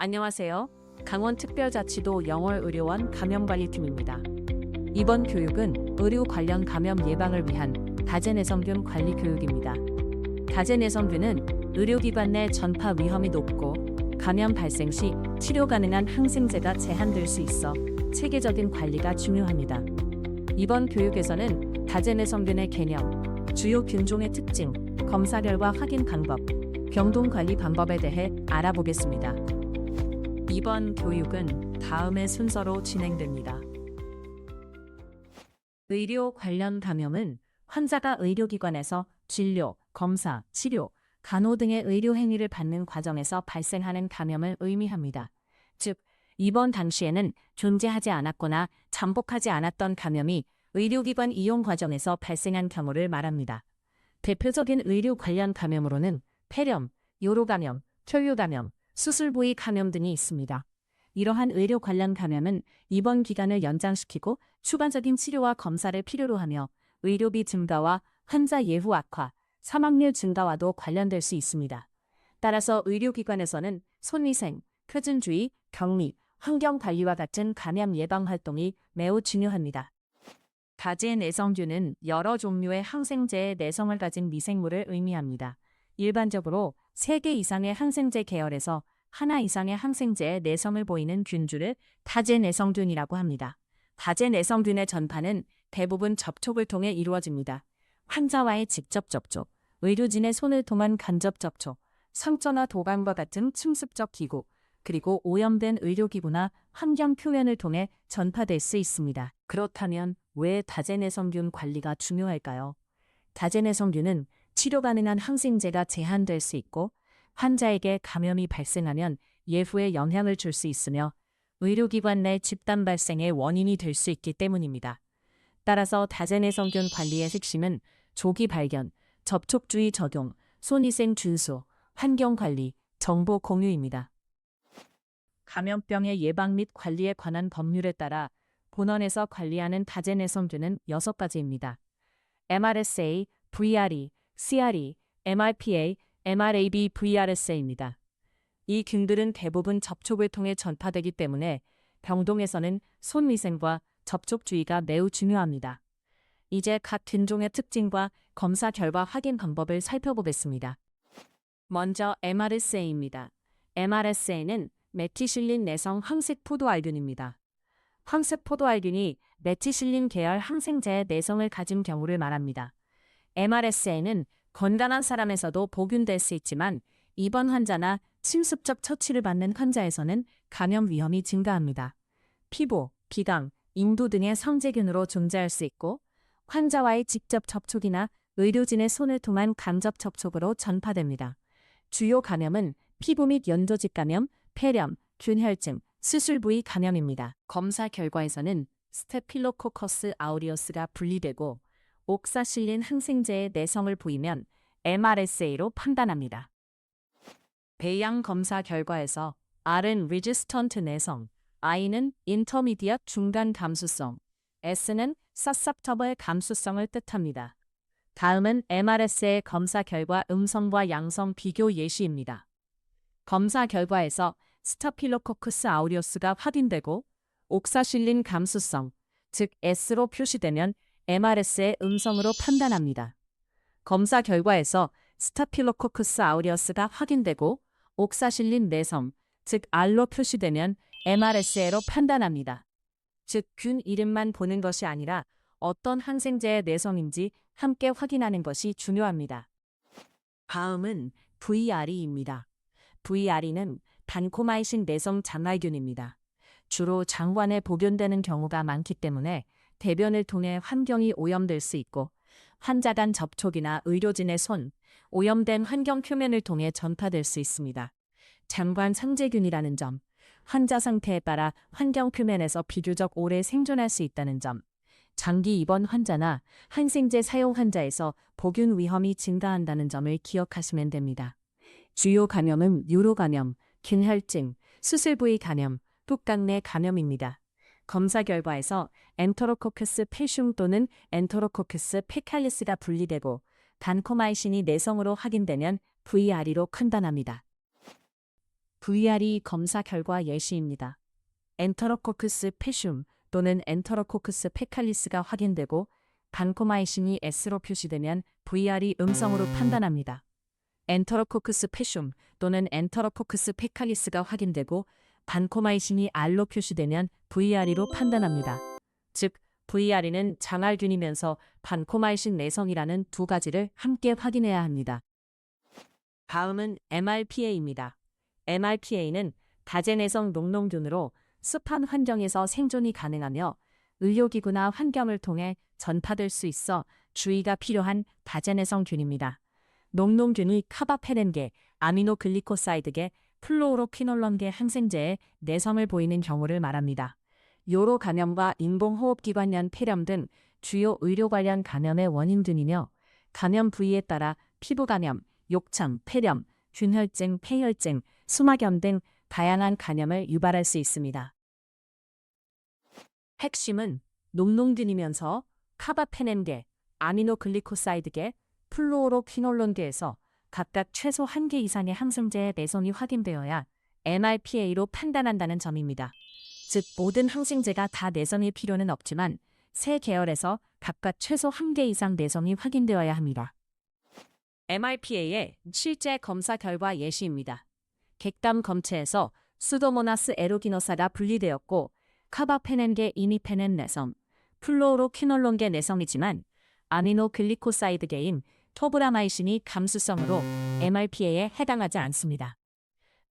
안녕하세요. 강원특별자치도 영월의료원 감염관리팀입니다. 이번 교육은 의료 관련 감염 예방을 위한 다제내성균 관리 교육입니다. 다제내성균은 의료기관 내 전파 위험이 높고 감염 발생 시 치료 가능한 항생제가 제한될 수 있어 체계적인 관리가 중요합니다. 이번 교육에서는 다제내성균의 개념, 주요 균종의 특징, 검사 결과 확인 방법, 병동 관리 방법에 대해 알아보겠습니다. 이번 교육은 다음의 순서로 진행됩니다. 의료 관련 감염은 환자가 의료기관에서 진료, 검사, 치료, 간호 등의 의료 행위를 받는 과정에서 발생하는 감염을 의미합니다. 즉, 입원 당시에는 존재하지 않았거나 잠복하지 않았던 감염이 의료기관 이용 과정에서 발생한 경우를 말합니다. 대표적인 의료 관련 감염으로는 폐렴, 요로감염, 초유감염, 수술 부위 감염 등이 있습니다. 이러한 의료 관련 감염은 입원 기간을 연장시키고 추가적인 치료와 검사를 필요로 하며 의료비 증가와 환자 예후 악화, 사망률 증가와도 관련될 수 있습니다. 따라서 의료기관에서는 손위생, 표준주의, 격리, 환경관리와 같은 감염 예방 활동이 매우 중요합니다. 다제내성균은 여러 종류의 항생제의 내성을 가진 미생물을 의미합니다. 일반적으로 3개 이상의 항생제 계열에서 하나 이상의 항생제의 내성을 보이는 균주를 다제내성균이라고 합니다. 다제내성균의 전파는 대부분 접촉을 통해 이루어집니다. 환자와의 직접 접촉, 의료진의 손을 통한 간접 접촉, 상처나 도감과 같은 침습적 기구, 그리고 오염된 의료기구나 환경 표면을 통해 전파될 수 있습니다. 그렇다면 왜 다제내성균 관리가 중요할까요? 다제내성균은 치료 가능한 항생제가 제한될 수 있고 환자에게 감염이 발생하면 예후에 영향을 줄 수 있으며 의료기관 내 집단 발생의 원인이 될 수 있기 때문입니다. 따라서 다제내성균 관리의 핵심은 조기 발견, 접촉주의 적용, 손위생 준수, 환경관리, 정보 공유입니다. 감염병의 예방 및 관리에 관한 법률에 따라 본원에서 관리하는 다제내성균은 6가지입니다. MRSA, VRE, CRE, MRPA, MRAB, VRSA입니다. 이 균들은 대부분 접촉을 통해 전파되기 때문에 병동에서는 손위생과 접촉주의가 매우 중요합니다. 이제 각 균종의 특징과 검사 결과 확인 방법을 살펴보겠습니다. 먼저 MRSA입니다. MRSA는 메티실린 내성 황색포도알균입니다. 황색포도알균이 메티실린 계열 항생제의 내성을 가진 경우를 말합니다. MRSA는 건강한 사람에서도 복균될 수 있지만 입원 환자나 침습적 처치를 받는 환자에서는 감염 위험이 증가합니다. 피부, 비강, 인두 등의 성재균으로 존재할 수 있고 환자와의 직접 접촉이나 의료진의 손을 통한 간접 접촉으로 전파됩니다. 주요 감염은 피부 및 연도직 감염, 폐렴, 균혈증, 수술 부위 감염입니다. 검사 결과에서는 스테필로코커스 아우리우스가 분리되고 옥사실린 항생제의 내성을 보이면 MRSA로 판단합니다. 배양 검사 결과에서 R은 리지스턴트 내성, I는 인터미디엇 중간 감수성, S는 서셉터블 감수성을 뜻합니다. 다음은 MRSA 검사 결과 음성과 양성 비교 예시입니다. 검사 결과에서 스타필로코커스 아우리우스가 확인되고 옥사실린 감수성, 즉 S로 표시되면 MRS의 음성으로 판단합니다. 검사 결과에서 스타필로코커스 아우리우스가 확인되고 옥사실린 내성, 즉 R로 표시되면 MRSA로 판단합니다. 즉 균 이름만 보는 것이 아니라 어떤 항생제의 내성인지 함께 확인하는 것이 중요합니다. 다음은 VRE입니다. VRE는 반코마이신 내성 장알균입니다. 주로 장관에 복용되는 경우가 많기 때문에 대변을 통해 환경이 오염될 수 있고 환자 간 접촉이나 의료진의 손, 오염된 환경 표면을 통해 전파될 수 있습니다. 장관 상재균이라는 점, 환자 상태에 따라 환경 표면에서 비교적 오래 생존할 수 있다는 점, 장기 입원 환자나 항생제 사용 환자에서 복균 위험이 증가한다는 점을 기억하시면 됩니다. 주요 감염은 요로감염, 균혈증, 수술 부위 감염, 뚜껑 내 감염입니다. 검사 결과에서 엔테로코커스 페슘 또는 엔테로코커스 페칼리스가 분리되고 반코마이신이 내성으로 확인되면 VRE로 판단합니다. VRE 검사 결과 예시입니다. 엔테로코크스 페슘 또는 엔테로코크스 페칼리스가 확인되고 반코마이신이 S로 표시되면 VRE 음성으로 판단합니다. 엔테로코크스 페슘 또는 엔테로코크스 페칼리스가 확인되고 반코마이신이 R로 표시되면 VRE로 판단합니다. 즉, VRE는 장알균이면서 반코마이신 내성이라는 두 가지를 함께 확인해야 합니다. 다음은 MRPA입니다. MRPA는 다제내성 녹농균으로 습한 환경에서 생존이 가능하며 의료기구나 환경을 통해 전파될 수 있어 주의가 필요한 다제내성균입니다. 녹농균의 카바페넨계, 아미노글리코사이드계, 플로우로퀴놀론계 항생제에 내성을 보이는 경우를 말합니다. 요로 감염과 인공호흡기관련 폐렴 등 주요 의료 관련 감염의 원인균이며 감염 부위에 따라 피부 감염, 욕창, 폐렴, 균혈증, 폐혈증, 수막염 등 다양한 감염을 유발할 수 있습니다. 핵심은 녹농균이면서 카바페넨계, 아미노글리코사이드계, 플루오로퀴놀론계에서 각각 최소 1개 이상의 항생제의 내성이 확인되어야 MRPA로 판단한다는 점입니다. 즉, 모든 항생제가 다 내성일 필요는 없지만 세 계열에서 각각 최소 1개 이상 내성이 확인되어야 합니다. MRPA의 실제 검사 결과 예시입니다. 객담 검체에서 수도모나스 에루기노사가 분리되었고 카바페넨계 이미페넨 내성, 플로우로퀴놀론계 내성이지만 아미노글리코사이드계인 토브라마이신이 감수성으로 MRPA에 해당하지 않습니다.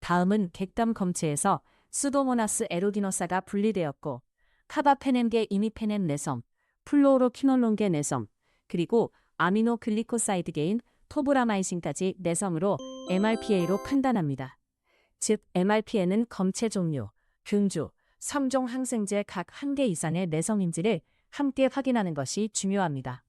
다음은 객담 검체에서 수도모나스 에루기노사가 분리되었고 카바페넨계 이미페넨 내성, 플로우로퀴놀론계 내성, 그리고 아미노글리코사이드계인 토브라마이신까지 내성으로 MRPA로 판단합니다. 즉, MRPA는 검체 종류, 균주, 3종 항생제 각 1개 이상의 내성인지를 함께 확인하는 것이 중요합니다.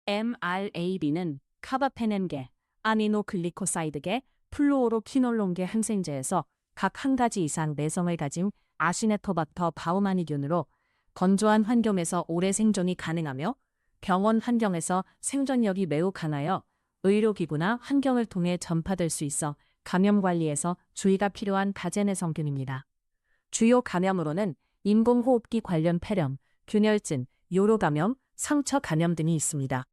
MRAB는 카바페넨계, 아미노글리코사이드계, 플루오로퀴놀론계 항생제에서 각 1가지 이상 내성을 가진 아시네토박터 바우마니균으로 건조한 환경에서 오래 생존이 가능하며 병원 환경에서 생존력이 매우 강하여 의료기구나 환경을 통해 전파될 수 있어 감염 관리에서 주의가 필요한 다제내성균입니다. 주요 감염으로는 인공호흡기 관련 폐렴, 균혈증, 요로감염, 상처 감염 등이 있습니다.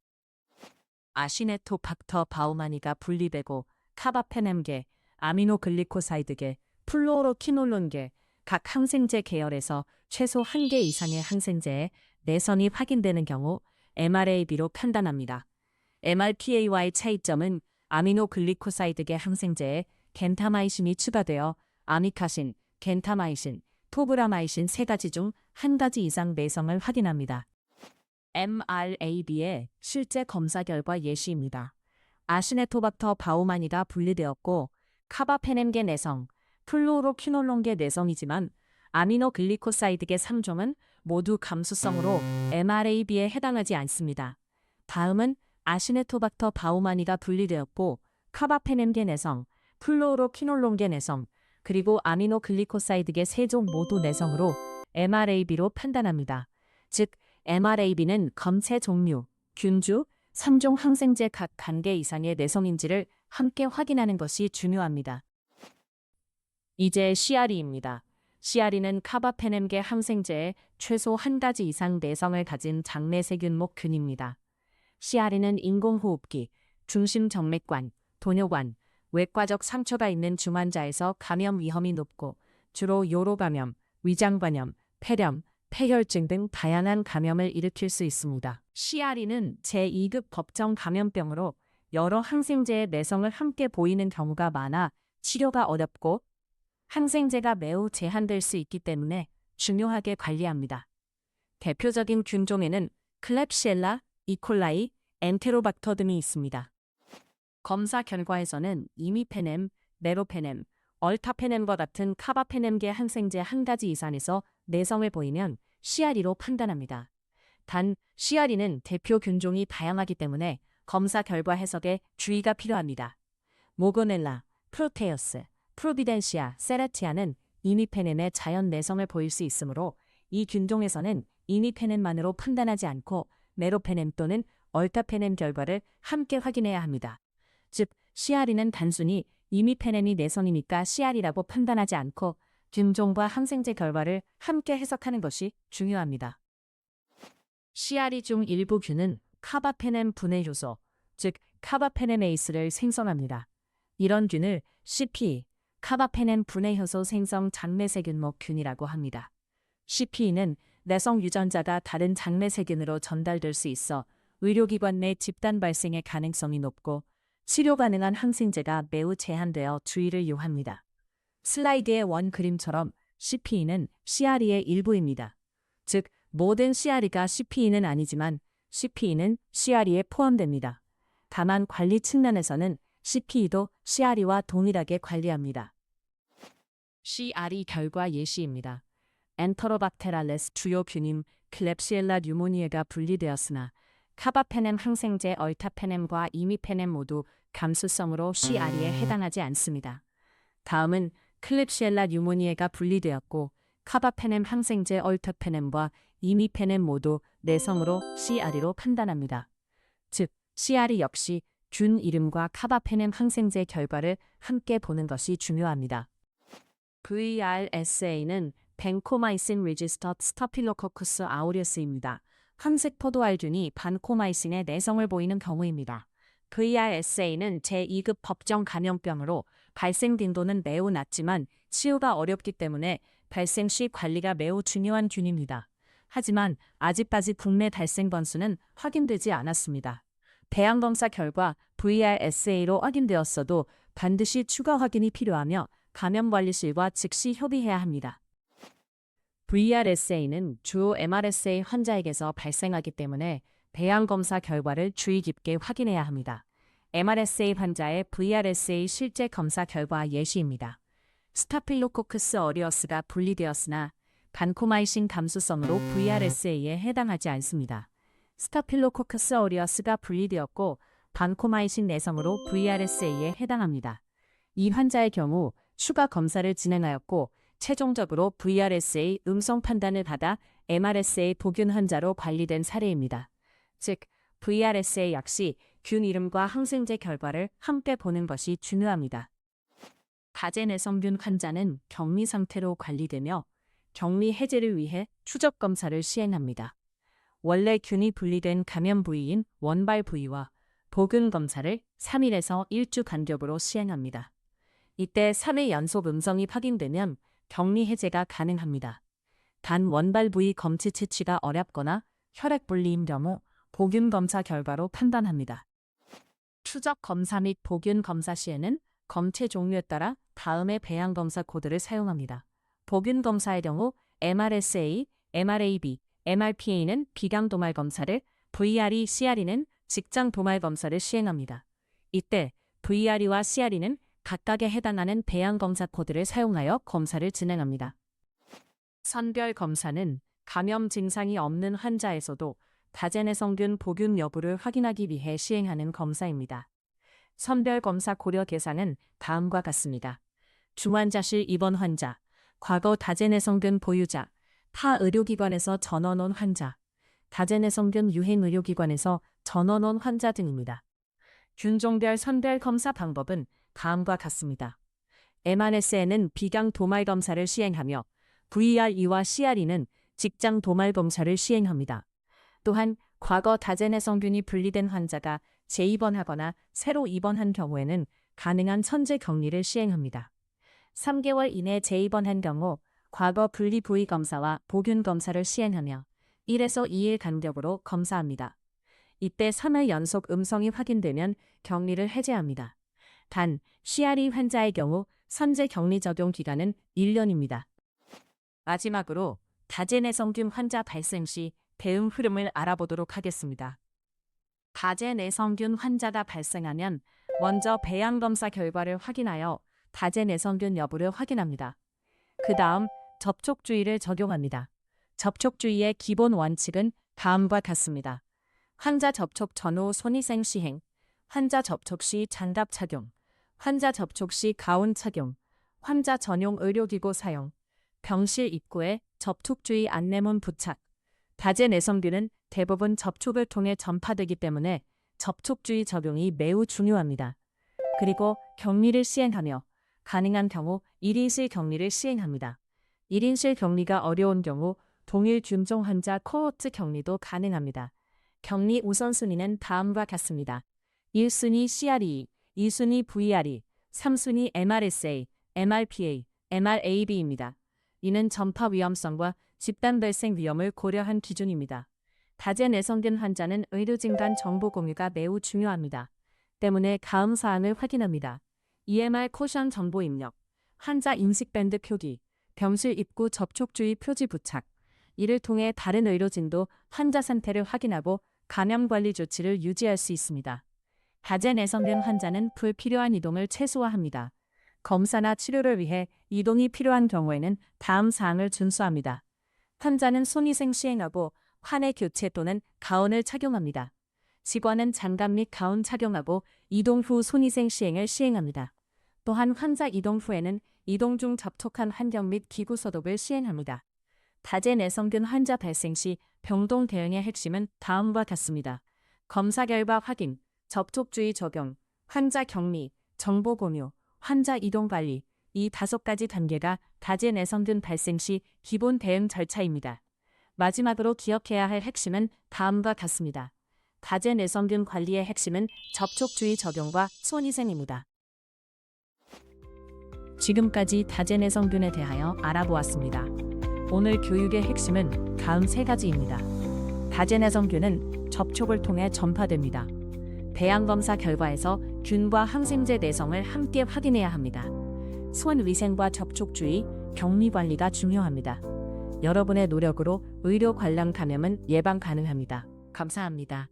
아시네토박터 바우마니가 분리되고 카바페넴계, 아미노글리코사이드계, 플루오로퀴놀론계 각 항생제 계열에서 최소 1개 이상의 항생제에 내성이 확인되는 경우 MRAB로 판단합니다. MRPA와의 차이점은 아미노글리코사이드계 항생제에 겐타마이신이 추가되어 아미카신, 겐타마이신, 토브라마이신 3가지 중 1가지 이상 내성을 확인합니다. MRAB의 실제 검사 결과 예시입니다. 아시네토박터 바우마니가 분리되었고 카바페넴계 내성, 플루오로퀴놀론계 내성이지만 아미노글리코사이드계 3종은 모두 감수성으로 MRAB에 해당하지 않습니다. 다음은 아시네토박터 바우마니가 분리되었고 카바페넴계 내성, 플루오로퀴놀론계 내성, 그리고 아미노글리코사이드계 3종 모두 내성으로 MRAB로 판단합니다. 즉, MRAB는 검체 종류, 균주, 3종 항생제 각 1개 이상의 내성인지를 함께 확인하는 것이 중요합니다. 이제 CRE입니다. CRE는 카바페넴계 항생제에 최소 1가지 이상 내성을 가진 장내세균목 균입니다. CRE는 인공호흡기, 중심정맥관, 도뇨관, 외과적 상처가 있는 중환자에서 감염 위험이 높고 주로 요로감염, 위장관염, 폐렴, 폐혈증 등 다양한 감염을 일으킬 수 있습니다. CRE는 제2급 법정 감염병으로 여러 항생제의 내성을 함께 보이는 경우가 많아 치료가 어렵고 항생제가 매우 제한될 수 있기 때문에 중요하게 관리합니다. 대표적인 균종에는 클렙시엘라, 이콜라이, 엔테로박터 등이 있습니다. 검사 결과에서는 이미페넴, 메로페넴, 얼타페넴과 같은 카바페넴계 항생제 1가지 이상에서 내성을 보이면 CRE로 판단합니다. 단, CRE는 대표 균종이 다양하기 때문에 검사 결과 해석에 주의가 필요합니다. 모고넬라, 프로테우스, 프로비덴시아, 세라티아는 이미페넴의 자연 내성을 보일 수 있으므로 이 균종에서는 이미페넴만으로 판단하지 않고 메로페넴 또는 얼타페넴 결과를 함께 확인해야 합니다. 즉, CRE는 단순히 이미 페넴이 내성이니까 CR이라고 판단하지 않고 균종과 항생제 결과를 함께 해석하는 것이 중요합니다. CR이 중 일부 균은 카바페넴 분해 효소, 즉 카바페넴에이스를 생성합니다. 이런 균을 CP, 카바페넴 분해 효소 생성 장내세균목 균이라고 합니다. CP는 내성 유전자가 다른 장내세균으로 전달될 수 있어 의료기관 내 집단 발생의 가능성이 높고 치료 가능한 항생제가 매우 제한되어 주의를 요합니다. 슬라이드의 원 그림처럼 CP는 CRE의 일부입니다. 즉, 모든 CRE가 CP는 아니지만 CP는 CRE에 포함됩니다. 다만 관리 측면에서는 CP도 CRE와 동일하게 관리합니다. CRE 결과 예시입니다. 엔터로박테랄레스 주요 균인 클렙시엘라 뉴모니에가 분리되었으나 카바페넴 항생제 얼타페넴과 이미페넴 모두 감수성으로 CRE에 해당하지 않습니다. 다음은 클렙시엘라 뉴모니에가 분리되었고 카바페넴 항생제 얼타페넴과 이미페넴 모두 내성으로 CRE로 판단합니다. 즉, CRE 역시 균 이름과 카바페넴 항생제 결과를 함께 보는 것이 중요합니다. VRSA는 벤코마이신 리지스터드 스타필로코쿠스 아우리우스입니다. 황색 포도알균이 반코마이신의 내성을 보이는 경우입니다. VRSA는 제2급 법정 감염병으로 발생 빈도는 매우 낮지만 치유가 어렵기 때문에 발생 시 관리가 매우 중요한 균입니다. 하지만 아직까지 국내 발생 번수는 확인되지 않았습니다. 배양검사 결과 VRSA로 확인되었어도 반드시 추가 확인이 필요하며 감염관리실과 즉시 협의해야 합니다. VRSA는 주요 MRSA 환자에게서 발생하기 때문에 배양검사 결과를 주의 깊게 확인해야 합니다. MRSA 환자의 VRSA 실제 검사 결과 예시입니다. 스타필로코커스 어리어스가 분리되었으나 반코마이신 감수성으로 VRSA에 해당하지 않습니다. 스타필로코커스 어리어스가 분리되었고 반코마이신 내성으로 VRSA에 해당합니다. 이 환자의 경우 추가 검사를 진행하였고 최종적으로 VRSA 음성 판단을 받아 MRSA 보균 환자로 관리된 사례입니다. 즉, VRSA 역시 균 이름과 항생제 결과를 함께 보는 것이 중요합니다. 다제내성균 환자는 격리 상태로 관리되며 격리 해제를 위해 추적 검사를 시행합니다. 원래 균이 분리된 감염 부위인 원발 부위와 보균 검사를 3일에서 1주 간격으로 시행합니다. 이때 3일 연속 음성이 확인되면 격리 해제가 가능합니다. 단 원발 부위 검체 채취가 어렵거나 혈액 분리인 경우 보균 검사 결과로 판단합니다. 추적 검사 및 보균 검사 시에는 검체 종류에 따라 다음의 배양 검사 코드를 사용합니다. 보균 검사의 경우 MRSA, MRAB, MRPA는 비강 도말 검사를, VRE, CRE는 직장 도말 검사를 시행합니다. 이때 VRE와 CRE는 각각에 해당하는 배양 검사 코드를 사용하여 검사를 진행합니다. 선별 검사는 감염 증상이 없는 환자에서도 다제내성균 보균 여부를 확인하기 위해 시행하는 검사입니다. 선별 검사 고려 대상은 다음과 같습니다. 중환자실 입원 환자, 과거 다제내성균 보유자, 타 의료기관에서 전원 온 환자, 다제내성균 유행 의료기관에서 전원 온 환자 등입니다. 균종별 선별 검사 방법은 다음과 같습니다. MRSA는 비강 도말 검사를 시행하며 VRE와 CRE는 직장 도말 검사를 시행합니다. 또한 과거 다제내성균이 분리된 환자가 재입원하거나 새로 입원한 경우에는 가능한 선제 격리를 시행합니다. 3개월 이내 재입원한 경우 과거 분리 부위 검사와 보균 검사를 시행하며 1에서 2일 간격으로 검사합니다. 이때 3일 연속 음성이 확인되면 격리를 해제합니다. 단, CRE 환자의 경우 선제 격리 적용 기간은 1년입니다. 마지막으로 다제내성균 환자 발생 시 대응 흐름을 알아보도록 하겠습니다. 다제내성균 환자가 발생하면 먼저 배양검사 결과를 확인하여 다제내성균 여부를 확인합니다. 그 다음 접촉주의를 적용합니다. 접촉주의의 기본 원칙은 다음과 같습니다. 환자 접촉 전후 손위생 시행, 환자 접촉 시 장갑 착용, 환자 접촉 시 가운 착용, 환자 전용 의료기구 사용, 병실 입구에 접촉주의 안내문 부착. 다제내성균은 대부분 접촉을 통해 전파되기 때문에 접촉주의 적용이 매우 중요합니다. 그리고 격리를 시행하며 가능한 경우 1인실 격리를 시행합니다. 1인실 격리가 어려운 경우 동일 균종 환자 코호트 격리도 가능합니다. 격리 우선순위는 다음과 같습니다. 1순위 CRE, 2순위 VRE, 3순위 MRSA, MRPA, MRAB입니다. 이는 전파 위험성과 집단 발생 위험을 고려한 기준입니다. 다제 내성균 환자는 의료진 간 정보 공유가 매우 중요합니다. 때문에 다음 사항을 확인합니다. EMR 코션 정보 입력, 환자 인식 밴드 표기, 병실 입구 접촉 주의 표지 부착. 이를 통해 다른 의료진도 환자 상태를 확인하고 감염 관리 조치를 유지할 수 있습니다. 다제 내성균 환자는 불필요한 이동을 최소화합니다. 검사나 치료를 위해 이동이 필요한 경우에는 다음 사항을 준수합니다. 환자는 손위생 시행하고 환의 교체 또는 가운을 착용합니다. 직원은 장갑 및 가운 착용하고 이동 후 손위생 시행을 시행합니다. 또한 환자 이동 후에는 이동 중 접촉한 환경 및 기구 소독을 시행합니다. 다제 내성균 환자 발생 시 병동 대응의 핵심은 다음과 같습니다. 검사 결과 확인, 접촉 주의 적용, 환자 격리, 정보 공유, 환자 이동 관리, 이 5가지 단계가 다제 내성균 발생 시 기본 대응 절차입니다. 마지막으로 기억해야 할 핵심은 다음과 같습니다. 다제 내성균 관리의 핵심은 접촉 주의 적용과 손위생입니다. 지금까지 다제 내성균에 대하여 알아보았습니다. 오늘 교육의 핵심은 다음 3가지입니다. 다제 내성균은 접촉을 통해 전파됩니다. 배양검사 결과에서 균과 항생제 내성을 함께 확인해야 합니다. 손위생과 접촉 주의, 격리 관리가 중요합니다. 여러분의 노력으로 의료 관련 감염은 예방 가능합니다. 감사합니다.